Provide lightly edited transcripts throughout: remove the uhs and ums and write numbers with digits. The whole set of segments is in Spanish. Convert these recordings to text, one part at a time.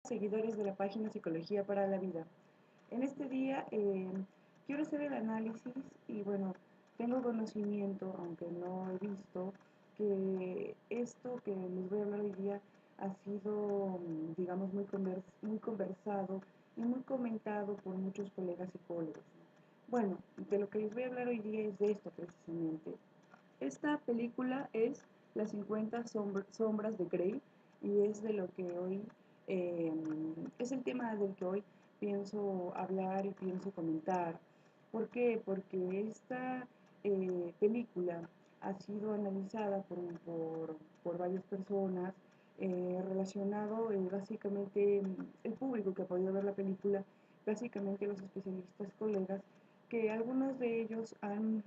Seguidores de la página Psicología para la Vida. En este día quiero hacer el análisis y bueno, tengo conocimiento, aunque no he visto, que esto que les voy a hablar hoy día ha sido, digamos, muy conversado y muy comentado por muchos colegas psicólogos. Bueno, de lo que les voy a hablar hoy día es de esto precisamente. Esta película es Las 50 sombras de Grey y es de lo que hoy eh, es el tema del que hoy pienso hablar y pienso comentar. ¿Por qué? Porque esta película ha sido analizada por varias personas relacionado básicamente el público que ha podido ver la película, básicamente los especialistas colegas, que algunos de ellos han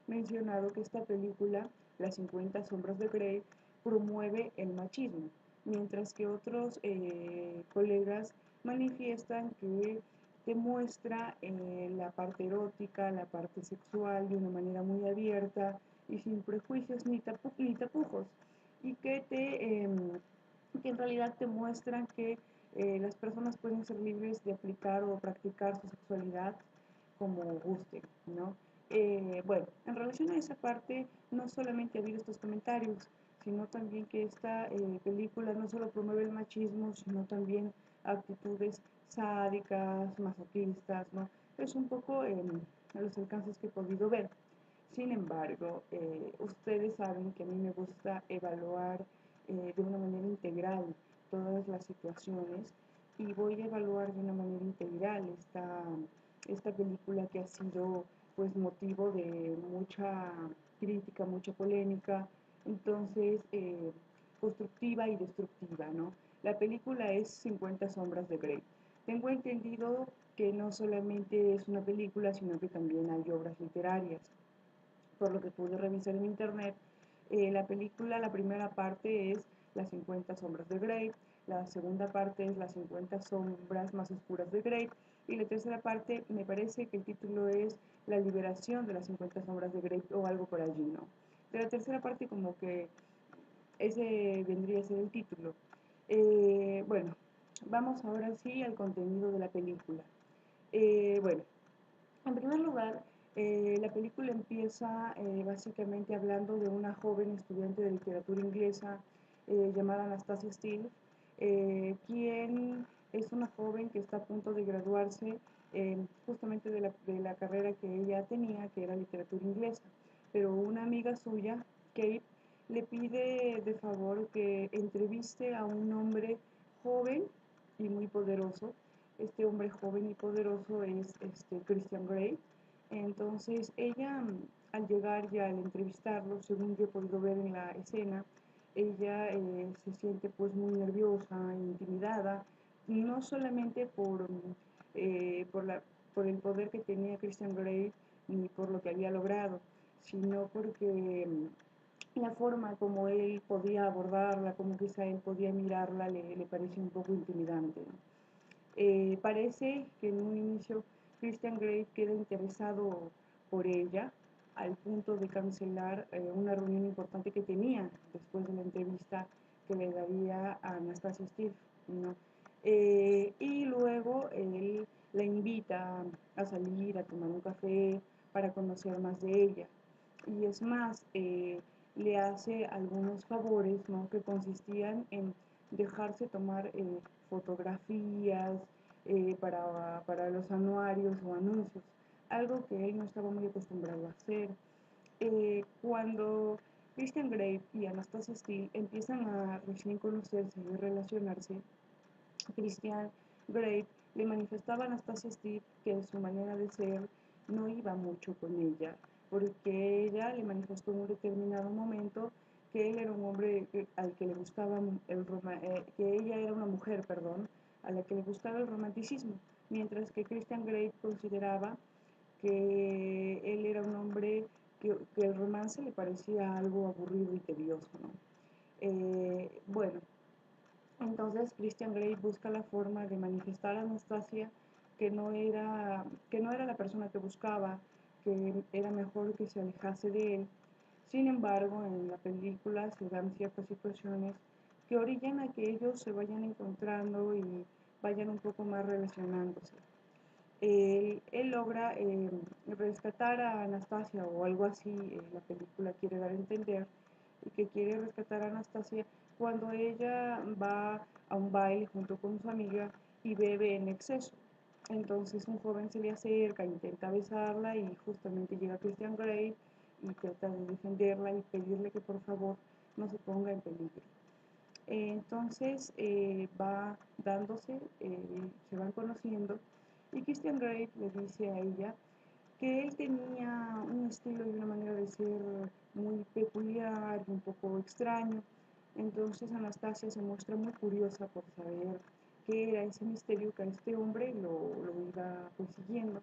mencionado que esta película, Las 50 sombras de Grey, promueve el machismo, mientras que otros colegas manifiestan que demuestra la parte erótica, la parte sexual de una manera muy abierta y sin prejuicios ni tapujos, y que en realidad te muestran que las personas pueden ser libres de aplicar o practicar su sexualidad como guste, ¿no? Bueno, en relación a esa parte, no solamente ha habido estos comentarios, sino también que esta película no solo promueve el machismo, sino también actitudes sádicas, masoquistas, ¿no? Es un poco los alcances que he podido ver. Sin embargo, ustedes saben que a mí me gusta evaluar de una manera integral todas las situaciones y voy a evaluar de una manera integral esta película que ha sido pues motivo de mucha crítica, mucha polémica, entonces constructiva y destructiva, ¿no? La película es 50 sombras de Grey. Tengo entendido que no solamente es una película, sino que también hay obras literarias. Por lo que pude revisar en internet, la película, la primera parte es Las 50 sombras de Grey, la segunda parte es Las 50 sombras más oscuras de Grey y la tercera parte me parece que el título es La liberación de las 50 sombras de Grey o algo por allí, ¿no? De la tercera parte como que ese vendría a ser el título. Bueno, vamos ahora sí al contenido de la película. Bueno, en primer lugar, la película empieza básicamente hablando de una joven estudiante de literatura inglesa llamada Anastasia Steele, quien es una joven que está a punto de graduarse justamente de la carrera que ella tenía, que era literatura inglesa. Pero una amiga suya, Kate, le pide de favor que entreviste a un hombre joven y muy poderoso. Este hombre joven y poderoso es Christian Grey. Entonces ella, al llegar ya al entrevistarlo, según yo he podido ver en la escena, ella se siente pues muy nerviosa, intimidada, no solamente por el poder que tenía Christian Grey ni por lo que había logrado, sino porque la forma como él podía abordarla, como quizá él podía mirarla, le pareció un poco intimidante, ¿no? Parece que en un inicio Christian Grey queda interesado por ella al punto de cancelar una reunión importante que tenía después de la entrevista que le daría a Anastasia Steele, ¿no? Y luego él la invita a salir, a tomar un café para conocer más de ella. Y es más, le hace algunos favores, ¿no? Que consistían en dejarse tomar fotografías para los anuarios o anuncios, algo que él no estaba muy acostumbrado a hacer. Cuando Christian Grey y Anastasia Steele empiezan a recién conocerse y relacionarse, Christian Grey le manifestaba a Anastasia Steele que en su manera de ser no iba mucho con ella, porque ella le manifestó en un determinado momento que él era un hombre al que le gustaba que ella era una mujer, perdón, a la que le gustaba el romanticismo, mientras que Christian Grey consideraba que él era un hombre que el romance le parecía algo aburrido y tedioso, ¿no? Bueno, entonces Christian Grey busca la forma de manifestar a Anastasia que no era la persona que buscaba, que era mejor que se alejase de él. Sin embargo, en la película se dan ciertas situaciones que orillan a que ellos se vayan encontrando y vayan un poco más relacionándose. Él logra rescatar a Anastasia o algo así, la película quiere dar a entender que quiere rescatar a Anastasia cuando ella va a un baile junto con su amiga y bebe en exceso. Entonces un joven se le acerca, intenta besarla y justamente llega Christian Grey y trata de defenderla y pedirle que por favor no se ponga en peligro. Entonces va dándose, se van conociendo y Christian Grey le dice a ella que él tenía un estilo y una manera de ser muy peculiar y un poco extraño. Entonces Anastasia se muestra muy curiosa por saber qué era ese misterio que a este hombre lo iba persiguiendo.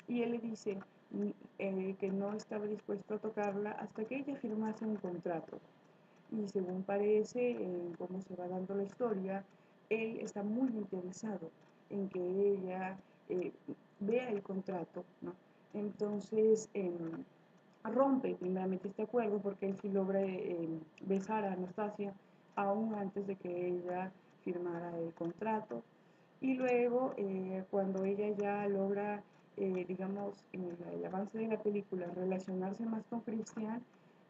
Y él le dice que no estaba dispuesto a tocarla hasta que ella firmase un contrato. Y según parece, en cómo se va dando la historia, él está muy interesado en que ella eh, vea el contrato, ¿no? Entonces rompe primeramente este acuerdo porque él sí logra besar a Anastasia aún antes de que ella firmara el contrato. Y luego, cuando ella ya logra, digamos, en el avance de la película, relacionarse más con Christian,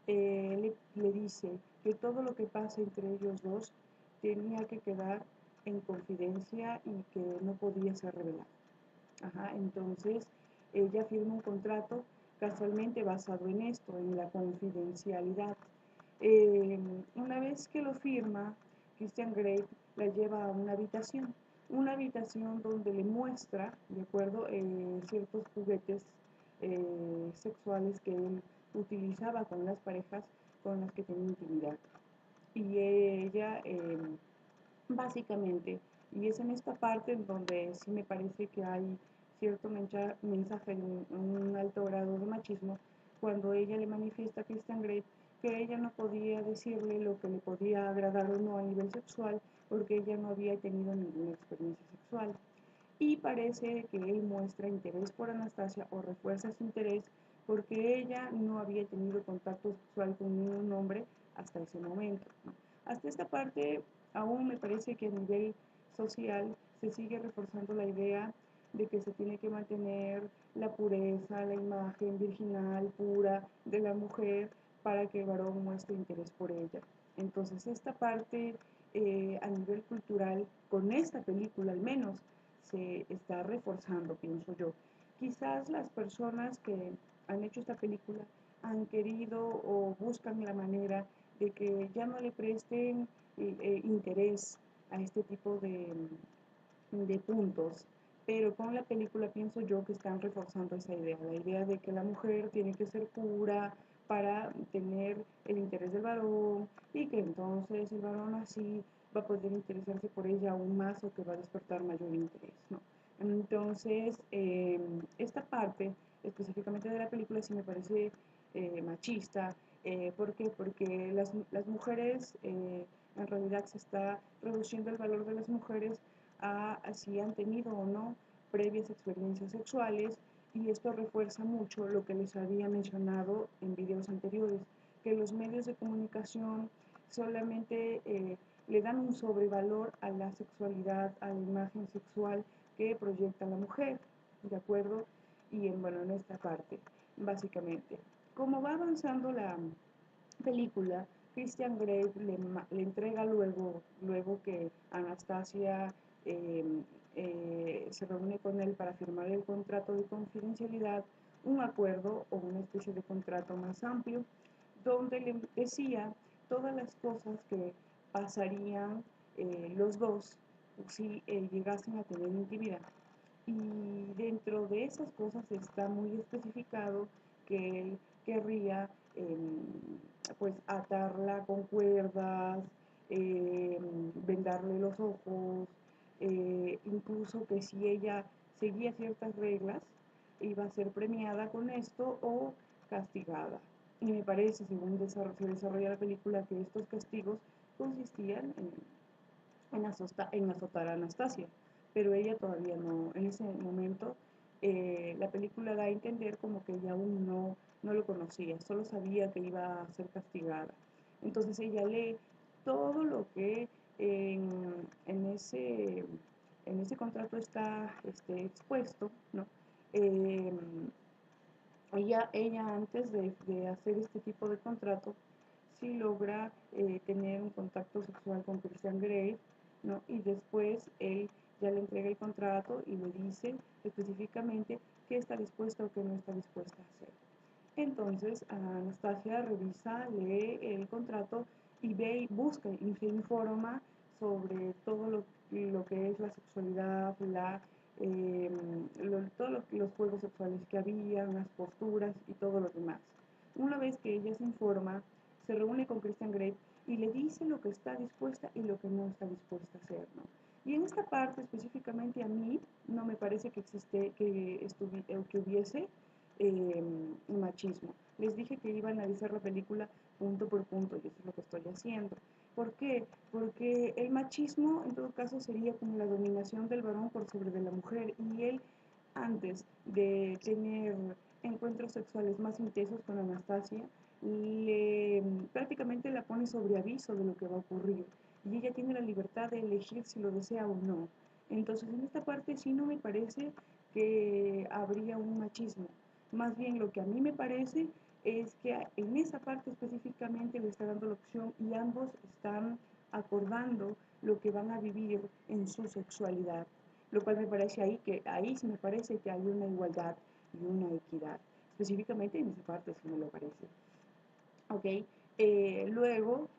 le dice que todo lo que pasa entre ellos dos tenía que quedar en confidencia y que no podía ser revelado. Ajá, entonces ella firma un contrato casualmente basado en esto, en la confidencialidad. Eh, una vez que lo firma, Christian Grey la lleva a una habitación donde le muestra, de acuerdo, ciertos juguetes sexuales que él utilizaba con las parejas con las que tenía intimidad. Y ella básicamente, y es en esta parte en donde sí me parece que hay cierto mensaje de un alto grado de machismo, cuando ella le manifiesta a Christian Grey que ella no podía decirle lo que le podía agradar o no a nivel sexual, porque ella no había tenido ninguna experiencia sexual. Y parece que él muestra interés por Anastasia o refuerza su interés porque ella no había tenido contacto sexual con ningún hombre hasta ese momento, ¿no? Hasta esta parte aún me parece que a nivel social se sigue reforzando la idea de que se tiene que mantener la pureza, la imagen virginal, pura de la mujer para que el varón muestre interés por ella. Entonces esta parte a nivel cultural, con esta película al menos, se está reforzando, pienso yo. Quizás las personas que han hecho esta película han querido o buscan la manera de que ya no le presten interés a este tipo de puntos, pero con la película pienso yo que están reforzando esa idea, la idea de que la mujer tiene que ser pura para tener el interés del varón y que entonces el varón así va a poder interesarse por ella aún más o que va a despertar mayor interés, ¿no? Entonces, esta parte específicamente de la película sí me parece machista. ¿Por qué? Porque las mujeres, en realidad se está reduciendo el valor de las mujeres a si han tenido o no previas experiencias sexuales y esto refuerza mucho lo que les había mencionado en videos anteriores, que los medios de comunicación solamente le dan un sobrevalor a la sexualidad, a la imagen sexual que proyecta la mujer, ¿de acuerdo? Y bueno, en esta parte, básicamente. Como va avanzando la película, Christian Grey le entrega luego que Anastasia eh, se reúne con él para firmar el contrato de confidencialidad, un acuerdo o una especie de contrato más amplio, donde le decía todas las cosas que pasarían los dos si llegasen a tener intimidad. Y dentro de esas cosas está muy especificado que él querría pues atarla con cuerdas, vendarle los ojos, incluso que si ella seguía ciertas reglas iba a ser premiada con esto o castigada. Y me parece, según se desarrolla la película, que estos castigos consistían en azotar a Anastasia, pero ella todavía no, en ese momento la película da a entender como que ella aún no lo conocía, solo sabía que iba a ser castigada. Entonces ella lee todo lo que en, en ese, en ese contrato está expuesto, ¿no? Eh, ella antes de hacer este tipo de contrato, sí logra tener un contacto sexual con Christian Grey, ¿no? Y después él ya le entrega el contrato y le dice específicamente qué está dispuesta o qué no está dispuesta a hacer. Entonces Anastasia revisa, lee el contrato y ve y busca y se informa sobre todo lo que es la sexualidad, eh, todos los juegos sexuales que había, las posturas y todo lo demás. Una vez que ella se informa, se reúne con Christian Grey y le dice lo que está dispuesta y lo que no está dispuesta a hacer, ¿no? Y en esta parte específicamente a mí no me parece que que hubiese machismo. Les dije que iba a analizar la película punto por punto y eso es lo que estoy haciendo. ¿Por qué? Porque el machismo en todo caso sería como la dominación del varón por sobre de la mujer y él antes de tener encuentros sexuales más intensos con Anastasia, prácticamente la pone sobre aviso de lo que va a ocurrir y ella tiene la libertad de elegir si lo desea o no. Entonces en esta parte sí no me parece que habría un machismo. Más bien lo que a mí me parece es que en esa parte específicamente le está dando la opción y ambos están acordando lo que van a vivir en su sexualidad, lo cual me parece ahí sí me parece que hay una igualdad y una equidad, específicamente en esa parte sí me lo parece. ¿Ok? Luego,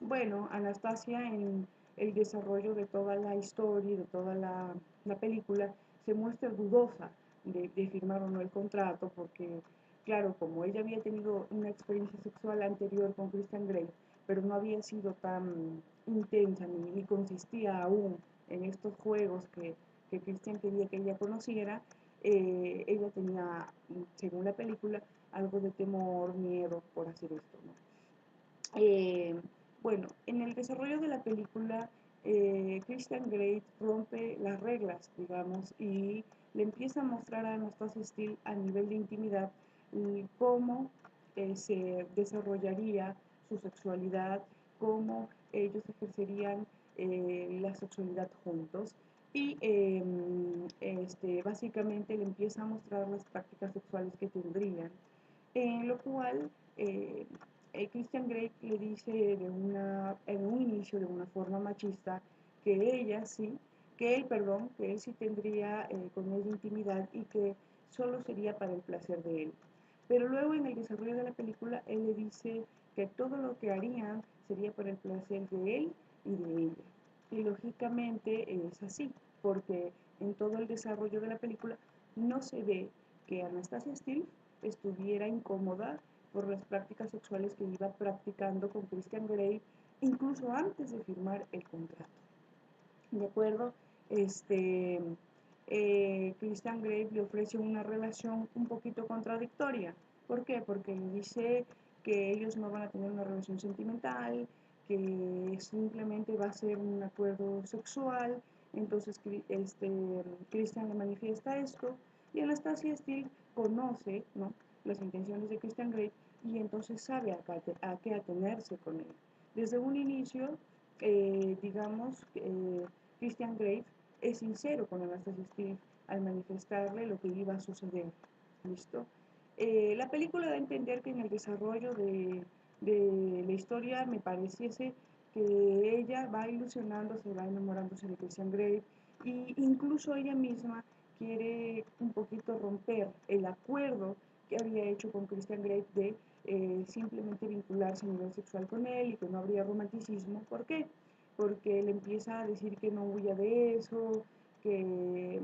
bueno, Anastasia en el desarrollo de toda la historia y de toda la película se muestra dudosa de firmar o no el contrato porque, claro, como ella había tenido una experiencia sexual anterior con Christian Grey, pero no había sido tan intensa ni consistía aún en estos juegos que Christian quería que ella conociera, ella tenía, según la película, algo de temor, miedo por hacer esto, ¿no? Eh, bueno, en el desarrollo de la película, Christian Grey rompe las reglas, digamos, y le empieza a mostrar a Anastasia Steele a nivel de intimidad cómo se desarrollaría su sexualidad, cómo ellos ejercerían la sexualidad juntos y básicamente le empieza a mostrar las prácticas sexuales que tendrían, en lo cual Christian Grey le dice en un inicio de una forma machista que ella sí, que él sí tendría con ella intimidad y que solo sería para el placer de él. Pero luego en el desarrollo de la película él le dice que todo lo que harían sería para el placer de él y de ella. Y lógicamente es así, porque en todo el desarrollo de la película no se ve que Anastasia Steele estuviera incómoda por las prácticas sexuales que iba practicando con Christian Grey, incluso antes de firmar el contrato. ¿De acuerdo? Este, Christian Grey le ofrece una relación un poquito contradictoria. ¿Por qué? Porque le dice que ellos no van a tener una relación sentimental, que simplemente va a ser un acuerdo sexual. Entonces Christian le manifiesta esto y Anastasia Steele conoce, ¿no?, las intenciones de Christian Grey y entonces sabe a qué atenerse con él. Desde un inicio, digamos, Christian Grey es sincero con Anastasia Steele al manifestarle lo que iba a suceder. ¿Listo? La película da a entender que en el desarrollo de la historia me pareciese que ella va ilusionándose, va enamorándose de Christian Grey e incluso ella misma quiere un poquito romper el acuerdo que había hecho con Christian Grey de simplemente vincularse a nivel sexual con él y que no habría romanticismo. ¿Por qué? Porque él empieza a decir que no huya de eso, que,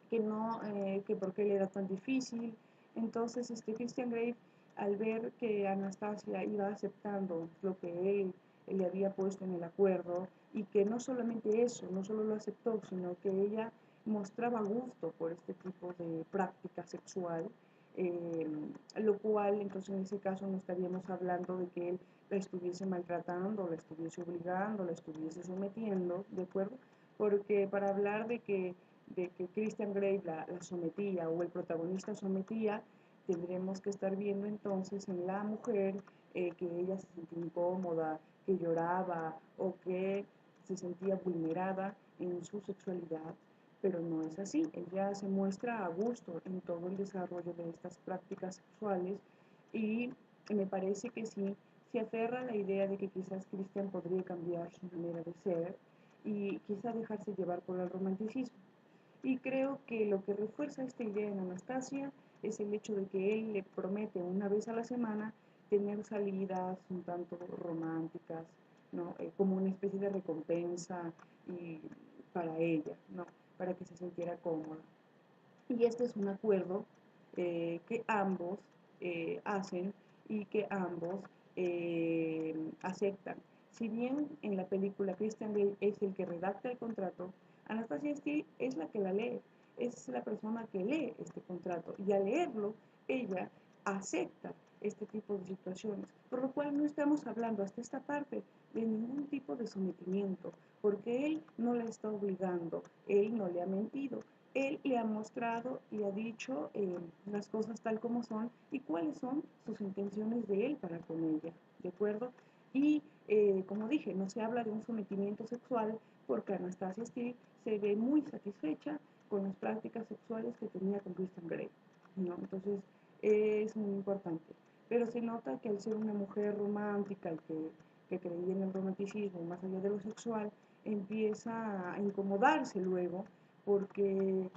que no, que por qué le era tan difícil. Entonces, Christian Grey, al ver que Anastasia iba aceptando lo que él le había puesto en el acuerdo, y que no solamente eso, no solo lo aceptó, sino que ella mostraba gusto por este tipo de práctica sexual, eh, lo cual entonces en ese caso no estaríamos hablando de que él la estuviese maltratando, la estuviese obligando, la estuviese sometiendo, ¿de acuerdo? Porque para hablar de que Christian Grey la sometía o el protagonista sometía, tendremos que estar viendo entonces en la mujer que ella se sentía incómoda, que lloraba o que se sentía vulnerada en su sexualidad, pero no es así. Ella se muestra a gusto en todo el desarrollo de estas prácticas sexuales y me parece que sí, se aferra a la idea de que quizás Cristian podría cambiar su manera de ser y quizá dejarse llevar por el romanticismo. Y creo que lo que refuerza esta idea en Anastasia es el hecho de que él le promete una vez a la semana tener salidas un tanto románticas, ¿no? Como una especie de recompensa y para ella, ¿no? Para que se sintiera cómoda. Y este es un acuerdo que ambos hacen y que ambos aceptan. Si bien en la película Christian Grey es el que redacta el contrato, Anastasia Steele es la que la lee, es la persona que lee este contrato y al leerlo ella acepta este tipo de situaciones, por lo cual no estamos hablando hasta esta parte de ningún tipo de sometimiento, porque él no la está obligando, él no le ha mentido, él le ha mostrado y ha dicho las cosas tal como son y cuáles son sus intenciones de él para con ella, ¿de acuerdo? Y como dije, no se habla de un sometimiento sexual porque Anastasia Steele se ve muy satisfecha con las prácticas sexuales que tenía con Christian Grey, ¿no? Entonces es muy importante. Pero se nota que al ser una mujer romántica y que creía en el romanticismo más allá de lo sexual, empieza a incomodarse luego porque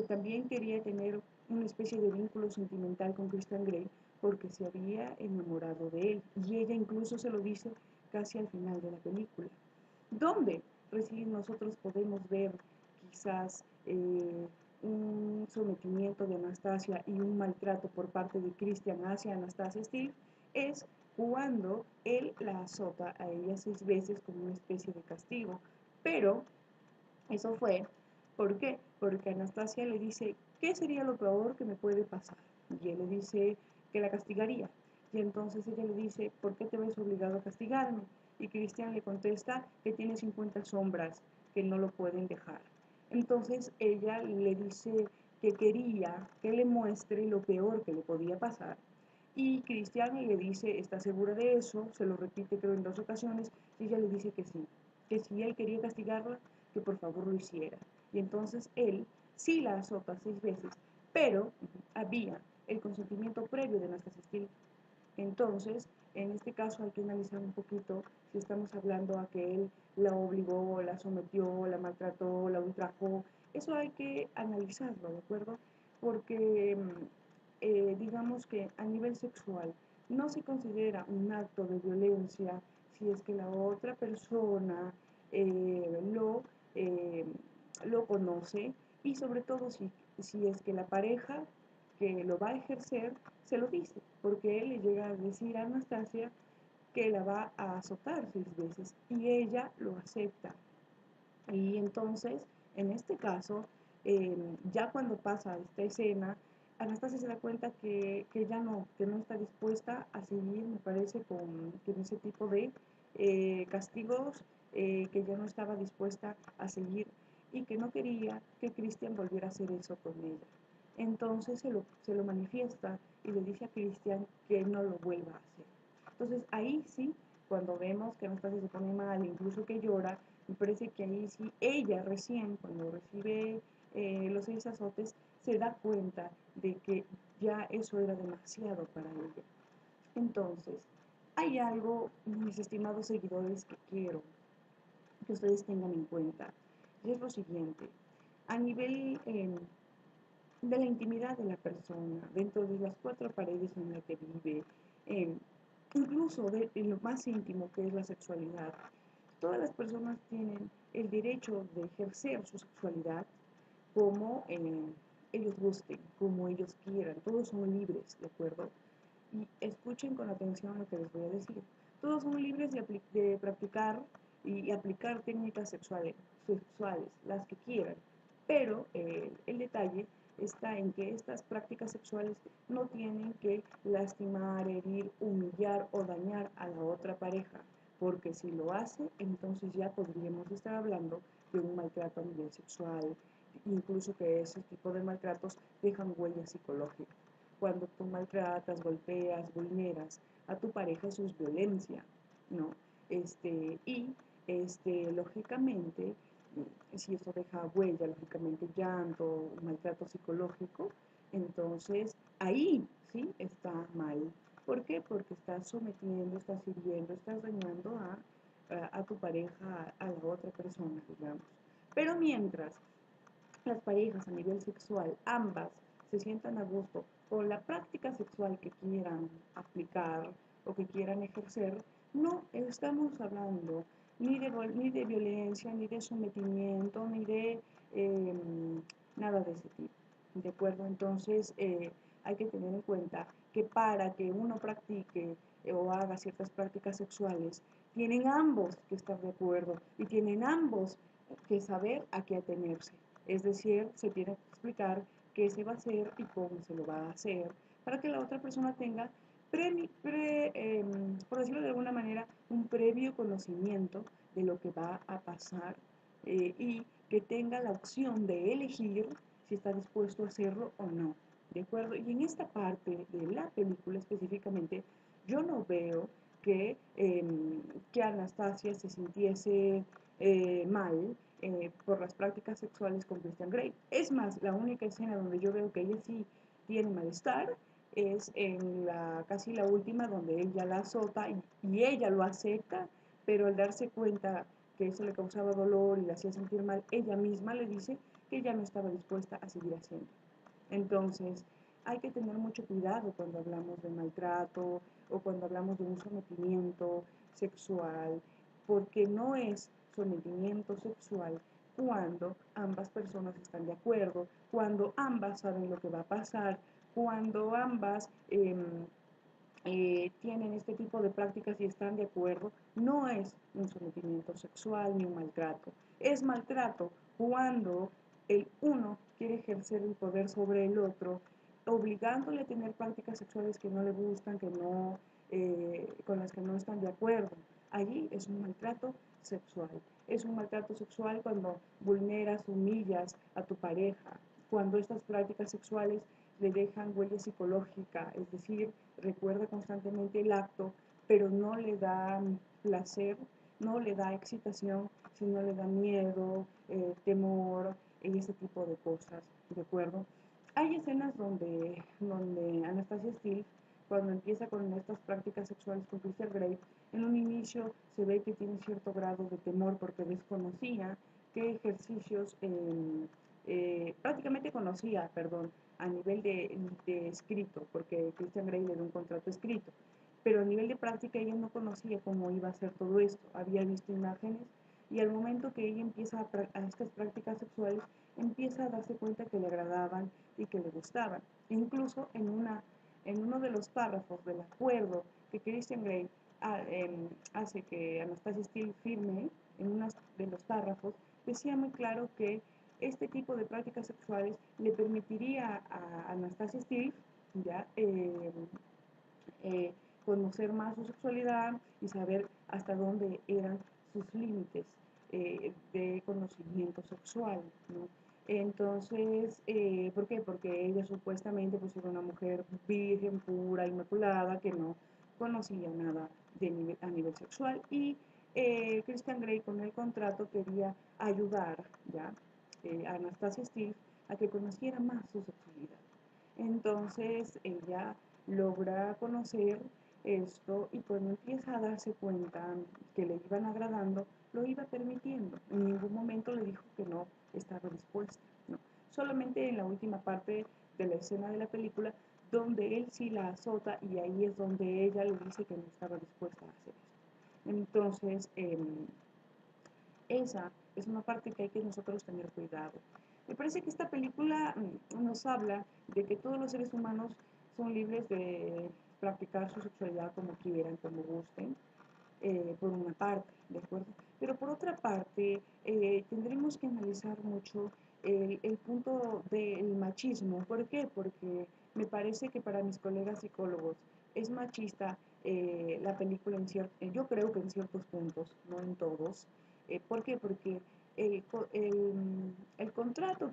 también quería tener una especie de vínculo sentimental con Christian Grey porque se había enamorado de él y ella incluso se lo dice casi al final de la película. ¿Dónde recién nosotros podemos ver quizás un sometimiento de Anastasia y un maltrato por parte de Christian hacia Anastasia Steele? Es cuando él la azota a ella 6 veces como una especie de castigo, pero eso fue, ¿por qué? Porque Anastasia le dice, ¿qué sería lo peor que me puede pasar? Y él le dice que la castigaría. Y entonces ella le dice, ¿por qué te ves obligado a castigarme? Y Cristian le contesta que tiene 50 sombras que no lo pueden dejar. Entonces ella le dice que quería que le muestre lo peor que le podía pasar. Y Cristian le dice, ¿está segura de eso? Se lo repite creo en 2 ocasiones y ella le dice que si él quería castigarla, que por favor lo hiciera. Y entonces él sí la azota 6 veces, pero había el consentimiento previo de Anastasia Steele. Entonces, en este caso hay que analizar un poquito si estamos hablando a que él la obligó, la sometió, la maltrató, la ultrajó. Eso hay que analizarlo, ¿de acuerdo? Porque digamos que a nivel sexual no se considera un acto de violencia si es que la otra persona eh, lo, eh, lo conoce y sobre todo si es que la pareja que lo va a ejercer se lo dice, porque él le llega a decir a Anastasia que la va a azotar 6 veces y ella lo acepta. Y entonces, en este caso, ya cuando pasa esta escena, Anastasia se da cuenta que no está dispuesta a seguir, me parece, con ese tipo de castigos, que ya no estaba dispuesta a seguir y que no quería que Cristian volviera a hacer eso con ella. Entonces se lo manifiesta y le dice a Cristian que no lo vuelva a hacer. Entonces ahí sí, cuando vemos que Anastasia se pone mal, incluso que llora, me parece que ahí sí, ella recién, cuando recibe los 6 azotes, se da cuenta de que ya eso era demasiado para ella. Entonces, hay algo, mis estimados seguidores, que quiero que ustedes tengan en cuenta, y es lo siguiente. A nivel de la intimidad de la persona, dentro de las 4 paredes en las que vive, eh, incluso en lo más íntimo que es la sexualidad, todas las personas tienen el derecho de ejercer su sexualidad como ellos gusten, como ellos quieran, todos son libres, ¿de acuerdo? Y escuchen con atención lo que les voy a decir. Todos son libres de practicar y aplicar técnicas sexuales, las que quieran, pero el detalle está en que estas prácticas sexuales no tienen que lastimar, herir, humillar o dañar a la otra pareja, porque si lo hace, entonces ya podríamos estar hablando de un maltrato a nivel sexual, incluso que ese tipo de maltratos dejan huellas psicológicas. cuando tú maltratas, golpeas, vulneras a tu pareja, eso es violencia, ¿no? Y lógicamente, si esto deja huella, lógicamente llanto, maltrato psicológico, entonces ahí sí está mal. ¿Por qué? Porque estás sometiendo, estás hiriendo, estás dañando a tu pareja, a la otra persona, digamos. Pero mientras las parejas a nivel sexual, ambas, se sientan a gusto con la práctica sexual que quieran aplicar o que quieran ejercer, no estamos hablando ni de violencia, ni de sometimiento, ni de eh, nada de ese tipo. ¿De acuerdo? Entonces hay que tener en cuenta que para que uno practique o haga ciertas prácticas sexuales, tienen ambos que estar de acuerdo y tienen ambos que saber a qué atenerse. Es decir, se tiene que explicar qué se va a hacer y cómo se lo va a hacer para que la otra persona tenga, por decirlo de alguna manera, un previo conocimiento de lo que va a pasar y que tenga la opción de elegir si está dispuesto a hacerlo o no. ¿De acuerdo? Y en esta parte de la película específicamente, yo no veo que Anastasia se sintiese mal por las prácticas sexuales con Christian Grey. Es más, la única escena donde yo veo que ella sí tiene malestar es en casi la última donde él ya la azota y ella lo acepta, pero al darse cuenta que eso le causaba dolor y le hacía sentir mal, ella misma le dice que ya no estaba dispuesta a seguir haciendo. Entonces, hay que tener mucho cuidado cuando hablamos de maltrato o cuando hablamos de un sometimiento sexual, porque no es sometimiento sexual cuando ambas personas están de acuerdo, cuando ambas saben lo que va a pasar, cuando ambas tienen este tipo de prácticas y están de acuerdo, no es un sometimiento sexual ni un maltrato. Es maltrato cuando el uno quiere ejercer el poder sobre el otro, obligándole a tener prácticas sexuales que no le gustan, con las que no están de acuerdo. Allí es un maltrato sexual. Es un maltrato sexual cuando vulneras, humillas a tu pareja, cuando estas prácticas sexuales le dejan huella psicológica, es decir, recuerda constantemente el acto, pero no le da placer, no le da excitación, sino le da miedo, temor y ese tipo de cosas, ¿de acuerdo? Hay escenas donde Anastasia Steele, cuando empieza con estas prácticas sexuales con Christian Grey, en un inicio se ve que tiene cierto grado de temor porque desconocía qué ejercicios, prácticamente conocía, perdón, a nivel de escrito, porque Christian Grey le dio un contrato escrito, pero a nivel de práctica ella no conocía cómo iba a ser todo esto, había visto imágenes y al momento que ella empieza a estas prácticas sexuales, empieza a darse cuenta que le agradaban y que le gustaban. Incluso en uno de los párrafos del acuerdo que Christian Grey hace que Anastasia Steele firme, en uno de los párrafos, decía muy claro que este tipo de prácticas sexuales le permitiría a Anastasia Steele ya conocer más su sexualidad y saber hasta dónde eran sus límites de conocimiento sexual, ¿no? Entonces, ¿por qué? Porque ella supuestamente pues, era una mujer virgen, pura, inmaculada, que no conocía nada a nivel sexual y Christian Grey con el contrato quería ayudar ¿ya? A Anastasia Steele a que conociera más su sexualidad. Entonces ella logra conocer esto y cuando empieza a darse cuenta que le iban agradando, lo iba permitiendo. En ningún momento le dijo que no estaba dispuesta. ¿No? Solamente en la última parte de la escena de la película, donde él sí la azota y ahí es donde ella le dice que no estaba dispuesta a hacer esto. Entonces, esa es una parte que hay que nosotros tener cuidado. Me parece que esta película nos habla de que todos los seres humanos son libres de practicar su sexualidad como quieran, como gusten, por una parte, ¿de acuerdo? Pero por otra parte, tendremos que analizar mucho el punto del machismo. ¿Por qué? Porque me parece que para mis colegas psicólogos es machista la película yo creo que en ciertos puntos, no en todos. ¿Por qué? Porque el contrato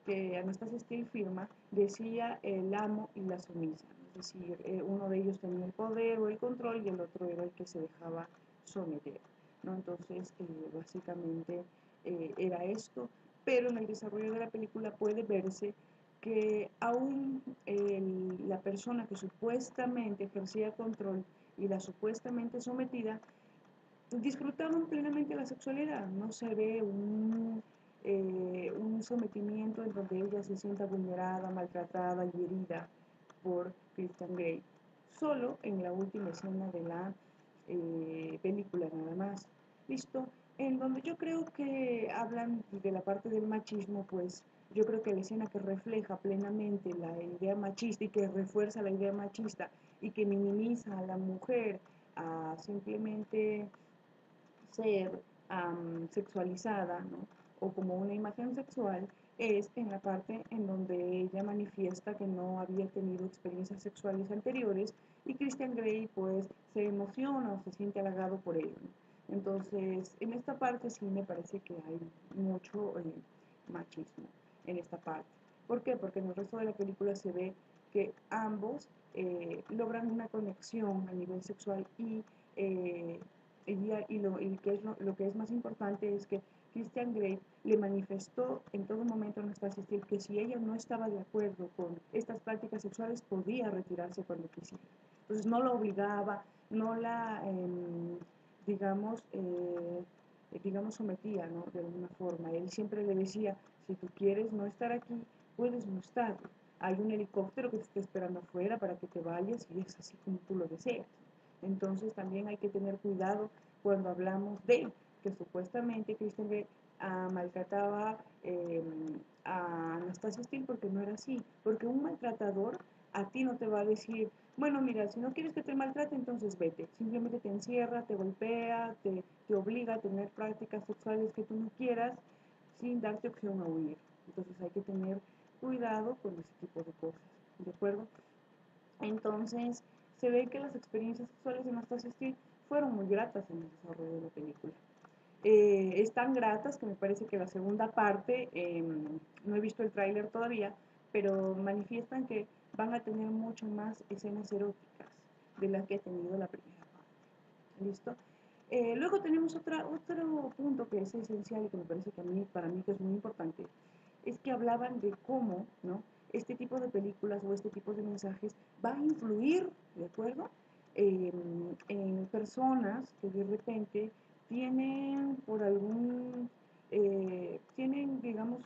que Anastasia Steele firma decía el amo y la sumisa, es decir, uno de ellos tenía el poder o el control y el otro era el que se dejaba someter, ¿no? Entonces, básicamente era esto, pero en el desarrollo de la película puede verse que aún la persona que supuestamente ejercía control y la supuestamente sometida disfrutaban plenamente la sexualidad, no se ve un sometimiento en donde ella se sienta vulnerada, maltratada y herida por Christian Grey, solo en la última escena de la película nada más. ¿Listo? En donde yo creo que hablan de la parte del machismo, pues yo creo que la escena que refleja plenamente la idea machista y que refuerza la idea machista y que minimiza a la mujer a simplemente ser sexualizada, ¿no? O como una imagen sexual, es en la parte en donde ella manifiesta que no había tenido experiencias sexuales anteriores y Christian Grey pues se emociona o se siente halagado por ello, ¿no? Entonces, en esta parte sí me parece que hay mucho machismo en esta parte. ¿Por qué? Porque en el resto de la película se ve que ambos logran una conexión a nivel sexual eh, y que es lo que es más importante es que Christian Grey le manifestó en todo momento a Anastasia Steele que si ella no estaba de acuerdo con estas prácticas sexuales podía retirarse cuando quisiera. Entonces no la obligaba, no la, digamos, digamos, sometía, ¿no? De alguna forma. Él siempre le decía, si tú quieres no estar aquí, puedes no estar. Hay un helicóptero que te está esperando afuera para que te vayas y es así como tú lo deseas. Entonces también hay que tener cuidado cuando hablamos de que supuestamente Christian Grey maltrataba a Anastasia Steele porque no era así. Porque un maltratador a ti no te va a decir, bueno, mira, si no quieres que te maltrate, entonces vete. Simplemente te encierra, te golpea, te obliga a tener prácticas sexuales que tú no quieras sin darte opción a huir. Entonces hay que tener cuidado con ese tipo de cosas, ¿de acuerdo? Entonces, se ve que las experiencias sexuales de Anastasia Steele fueron muy gratas en el desarrollo de la película. Es tan gratas que me parece que la segunda parte, no he visto el tráiler todavía, pero manifiestan que van a tener mucho más escenas eróticas de las que ha tenido la primera parte. ¿Listo? Luego tenemos otro punto que es esencial y que me parece que para mí que es muy importante, es que hablaban de cómo, ¿no? Este tipo de películas o este tipo de mensajes va a influir, ¿de acuerdo? En personas que de repente tienen por tienen, digamos,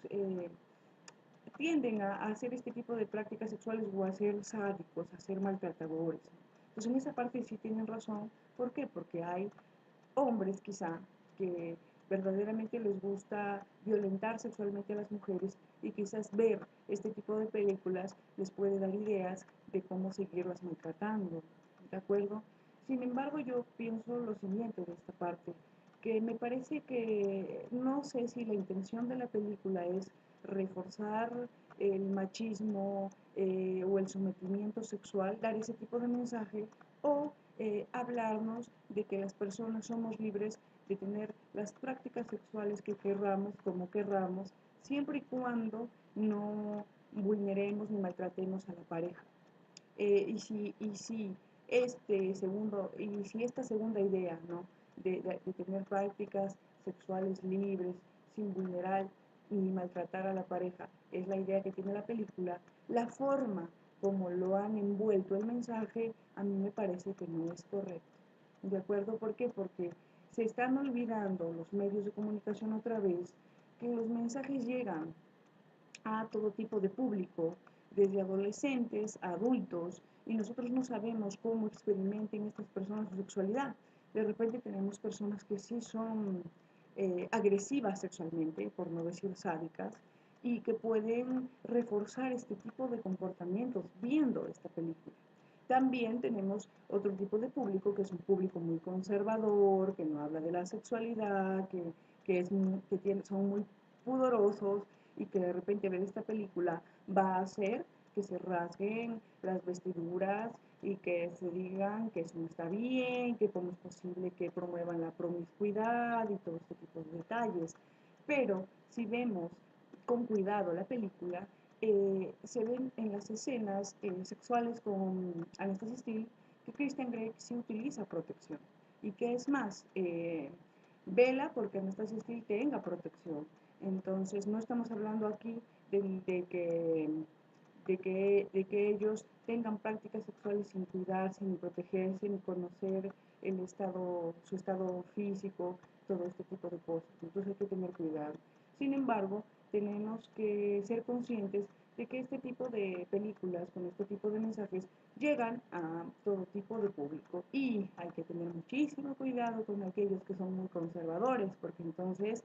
tienden a hacer este tipo de prácticas sexuales o a ser sádicos, a ser maltratadores. Pues en esa parte sí tienen razón. ¿Por qué? Porque hay hombres quizá que verdaderamente les gusta violentar sexualmente a las mujeres y quizás ver este tipo de películas les puede dar ideas de cómo seguirlas maltratando, ¿de acuerdo? Sin embargo, yo pienso lo siguiente de esta parte, que me parece que no sé si la intención de la película es reforzar el machismo o el sometimiento sexual, dar ese tipo de mensaje, o hablarnos de que las personas somos libres de tener las prácticas sexuales que querramos, como querramos, siempre y cuando no vulneremos ni maltratemos a la pareja. Y si esta segunda idea, ¿no? De tener prácticas sexuales libres, sin vulnerar ni maltratar a la pareja, es la idea que tiene la película, la forma como lo han envuelto el mensaje, a mí me parece que no es correcto. ¿De acuerdo? ¿Por qué? Porque se están olvidando los medios de comunicación otra vez que los mensajes llegan a todo tipo de público, desde adolescentes a adultos, y nosotros no sabemos cómo experimenten estas personas su sexualidad. De repente tenemos personas que sí son agresivas sexualmente, por no decir sádicas, y que pueden reforzar este tipo de comportamientos viendo esta película. También tenemos otro tipo de público que es un público muy conservador, que no habla de la sexualidad, son muy pudorosos y que de repente ver esta película va a hacer que se rasguen las vestiduras y que se digan que eso no está bien, que cómo es posible que promuevan la promiscuidad y todo este tipo de detalles. Pero si vemos con cuidado la película, se ven en las escenas sexuales con Anastasia Steele que Christian Grey sí utiliza protección. Y que es más, vela porque Anastasia Steele tenga protección. Entonces, no estamos hablando aquí de que ellos tengan prácticas sexuales sin cuidarse, ni protegerse, ni conocer su estado físico, todo este tipo de cosas. Entonces hay que tener cuidado. Sin embargo, tenemos que ser conscientes de que este tipo de películas con este tipo de mensajes llegan a todo tipo de público y hay que tener muchísimo cuidado con aquellos que son muy conservadores, porque entonces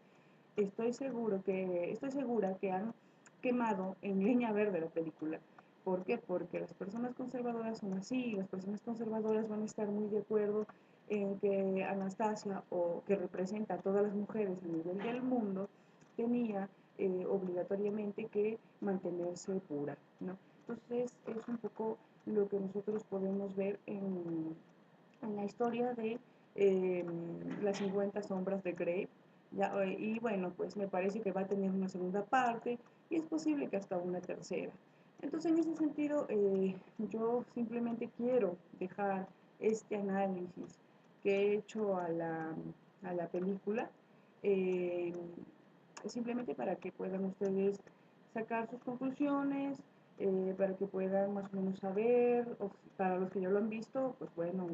estoy segura que han quemado en leña verde la película. ¿Por qué? Porque las personas conservadoras son así, las personas conservadoras van a estar muy de acuerdo en que Anastasia, o que representa a todas las mujeres a nivel del mundo, tenía obligatoriamente que mantenerse pura, ¿no? Entonces es un poco lo que nosotros podemos ver en la historia de eh, las 50 sombras de Grey. Ya, y bueno, pues me parece que va a tener una segunda parte y es posible que hasta una tercera. Entonces, en ese sentido, yo simplemente quiero dejar este análisis que he hecho a la película, eh, simplemente para que puedan ustedes sacar sus conclusiones, para que puedan más o menos saber, o para los que ya lo han visto, pues bueno,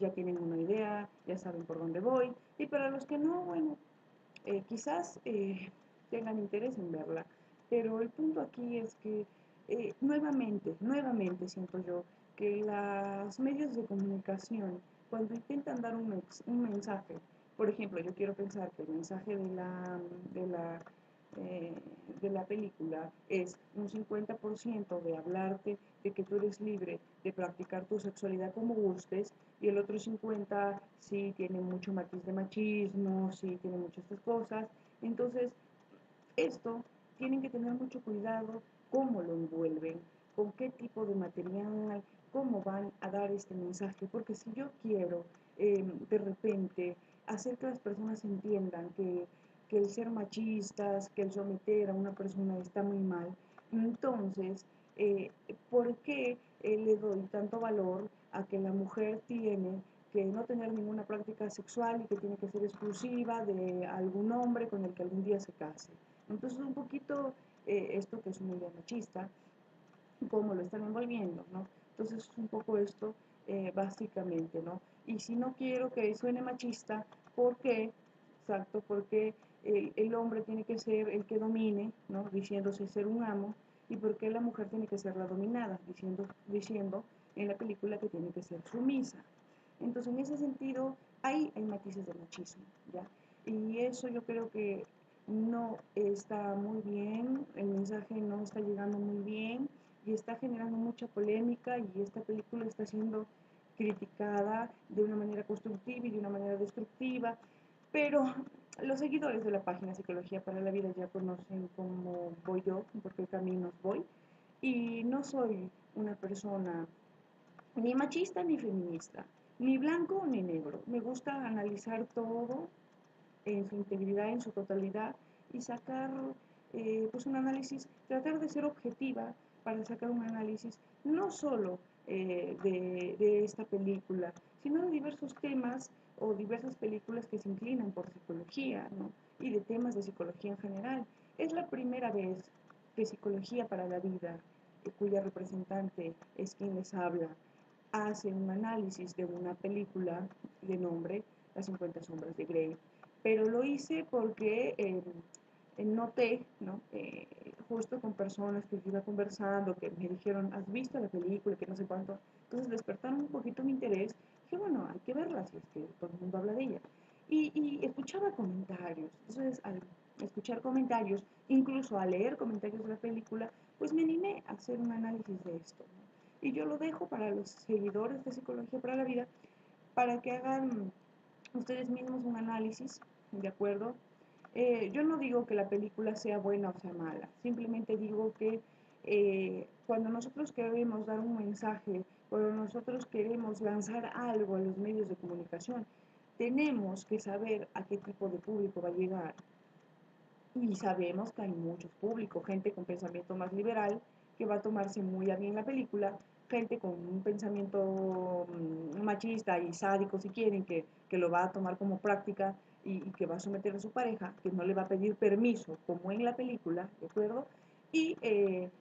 ya tienen una idea, ya saben por dónde voy, y para los que no, bueno, quizás tengan interés en verla, pero el punto aquí es que nuevamente siento yo que los medios de comunicación, cuando intentan dar un mensaje, por ejemplo, yo quiero pensar que el mensaje de la, eh, de la película es un 50% de hablarte de que tú eres libre de practicar tu sexualidad como gustes, y el otro 50 sí tiene mucho matiz de machismo, sí tiene muchas estas cosas. Entonces, esto tienen que tener mucho cuidado cómo lo envuelven, con qué tipo de material, cómo van a dar este mensaje, porque si yo quiero de repente hacer que las personas entiendan que el ser machistas, que el someter a una persona está muy mal, entonces, ¿por qué le doy tanto valor a que la mujer tiene que no tener ninguna práctica sexual y que tiene que ser exclusiva de algún hombre con el que algún día se case? Entonces, un poquito esto que es una idea machista, cómo lo están envolviendo, ¿no? Entonces, un poco esto básicamente, ¿no? Y si no quiero que suene machista, ¿por qué? Exacto, porque el hombre tiene que ser el que domine, ¿no? Diciéndose ser un amo, y por qué la mujer tiene que ser la dominada, diciendo en la película que tiene que ser sumisa. Entonces, en ese sentido, hay matices de machismo, ¿ya? Y eso yo creo que no está muy bien, el mensaje no está llegando muy bien y está generando mucha polémica, y esta película está siendo criticada de una manera constructiva y de una manera destructiva, pero los seguidores de la página Psicología para la Vida ya conocen cómo voy yo, por qué caminos voy, y no soy una persona ni machista ni feminista, ni blanco ni negro. Me gusta analizar todo en su integridad, en su totalidad, y sacar pues un análisis, tratar de ser objetiva para sacar un análisis no solo de esta película, sino de diversos temas o diversas películas que se inclinan por psicología, ¿no? Y de temas de psicología en general. Es la primera vez que Psicología para la Vida, cuya representante es quien les habla, hace un análisis de una película de nombre Las 50 sombras de Grey, pero lo hice porque noté, ¿no? Justo con personas que iba conversando, que me dijeron, ¿has visto la película? Que no sé cuánto. Entonces despertaron un poquito mi interés. Dije, bueno, hay que verla, si es que todo el mundo habla de ella. Y escuchaba comentarios. Entonces, al escuchar comentarios, incluso a leer comentarios de la película, pues me animé a hacer un análisis de esto, ¿no? Y yo lo dejo para los seguidores de Psicología para la Vida, para que hagan ustedes mismos un análisis, ¿de acuerdo? Yo no digo que la película sea buena o sea mala, simplemente digo que cuando nosotros queremos dar un mensaje, cuando nosotros queremos lanzar algo a los medios de comunicación, tenemos que saber a qué tipo de público va a llegar. Y sabemos que hay muchos públicos, gente con pensamiento más liberal, que va a tomarse muy a bien la película, gente con un pensamiento machista y sádico, si quieren, que lo va a tomar como práctica y que va a someter a su pareja, que no le va a pedir permiso, como en la película, ¿de acuerdo? Y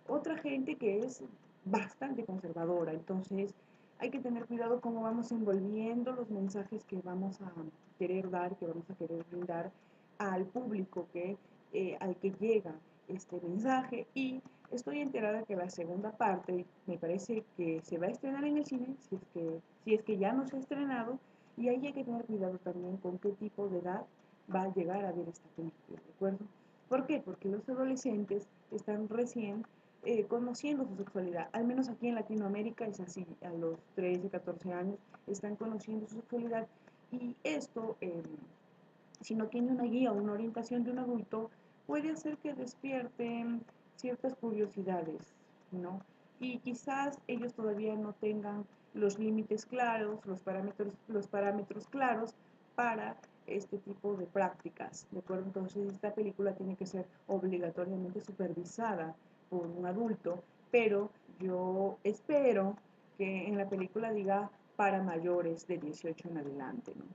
otra gente que es bastante conservadora. Entonces, hay que tener cuidado cómo vamos envolviendo los mensajes que vamos a querer dar, que vamos a querer brindar al público al que llega este mensaje. Y estoy enterada que la segunda parte me parece que se va a estrenar en el cine, si es que ya no se ha estrenado, y ahí hay que tener cuidado también con qué tipo de edad va a llegar a ver esta película, ¿de acuerdo? ¿Por qué? Porque los adolescentes están recién conociendo su sexualidad, al menos aquí en Latinoamérica es así, a los 13, 14 años están conociendo su sexualidad, y esto si no tiene una guía o una orientación de un adulto, puede hacer que despierten ciertas curiosidades, ¿no? Y quizás ellos todavía no tengan los límites claros, los parámetros claros para este tipo de prácticas, ¿de acuerdo? Entonces esta película tiene que ser obligatoriamente supervisada por un adulto, pero yo espero que en la película diga para mayores de 18 en adelante, ¿no?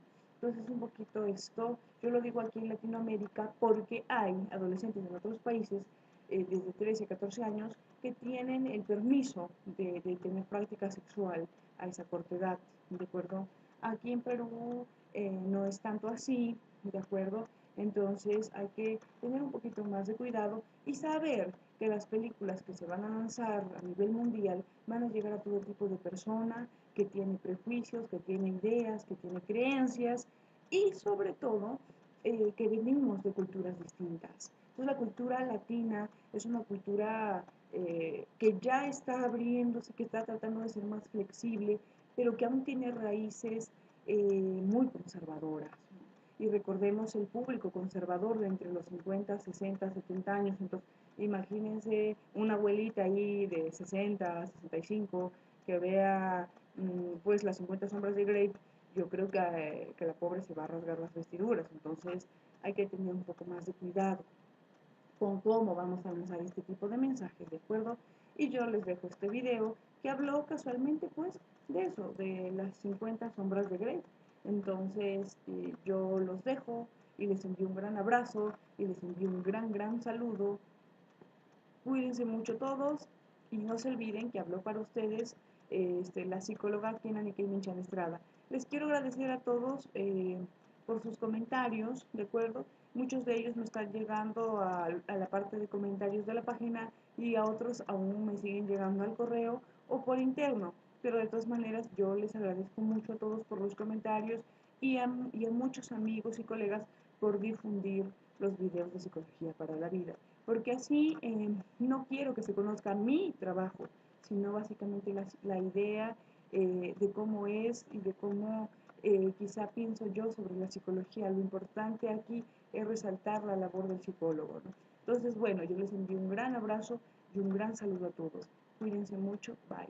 Entonces, un poquito esto, yo lo digo aquí en Latinoamérica porque hay adolescentes en otros países desde 13 a 14 años que tienen el permiso de tener práctica sexual a esa corta edad, ¿de acuerdo? Aquí en Perú no es tanto así, ¿de acuerdo? Entonces hay que tener un poquito más de cuidado y saber que las películas que se van a lanzar a nivel mundial van a llegar a todo tipo de persona que tiene prejuicios, que tiene ideas, que tiene creencias y sobre todo que venimos de culturas distintas. Entonces la cultura latina es una cultura que ya está abriéndose, que está tratando de ser más flexible, pero que aún tiene raíces muy conservadoras. Y recordemos el público conservador de entre los 50, 60, 70 años. Entonces, imagínense una abuelita ahí de 60, 65 que vea pues las 50 sombras de Grey. Yo creo que la pobre se va a rasgar las vestiduras. Entonces, hay que tener un poco más de cuidado con cómo vamos a lanzar este tipo de mensajes, ¿de acuerdo? Y yo les dejo este video que habló casualmente pues de eso, de las 50 sombras de Grey. Entonces yo los dejo y les envío un gran abrazo y les envío un gran, gran saludo. Cuídense mucho todos y no se olviden que habló para ustedes la psicóloga Kenan Minchan Estrada. Les quiero agradecer a todos por sus comentarios, ¿de acuerdo? Muchos de ellos me están llegando a la parte de comentarios de la página y a otros aún me siguen llegando al correo o por interno. Pero de todas maneras yo les agradezco mucho a todos por los comentarios y a muchos amigos y colegas por difundir los videos de psicología para la vida, porque así no quiero que se conozca mi trabajo, sino básicamente la idea de cómo es y de cómo quizá pienso yo sobre la psicología. Lo importante aquí es resaltar la labor del psicólogo, ¿no? Entonces, bueno, yo les envío un gran abrazo y un gran saludo a todos. Cuídense mucho, bye.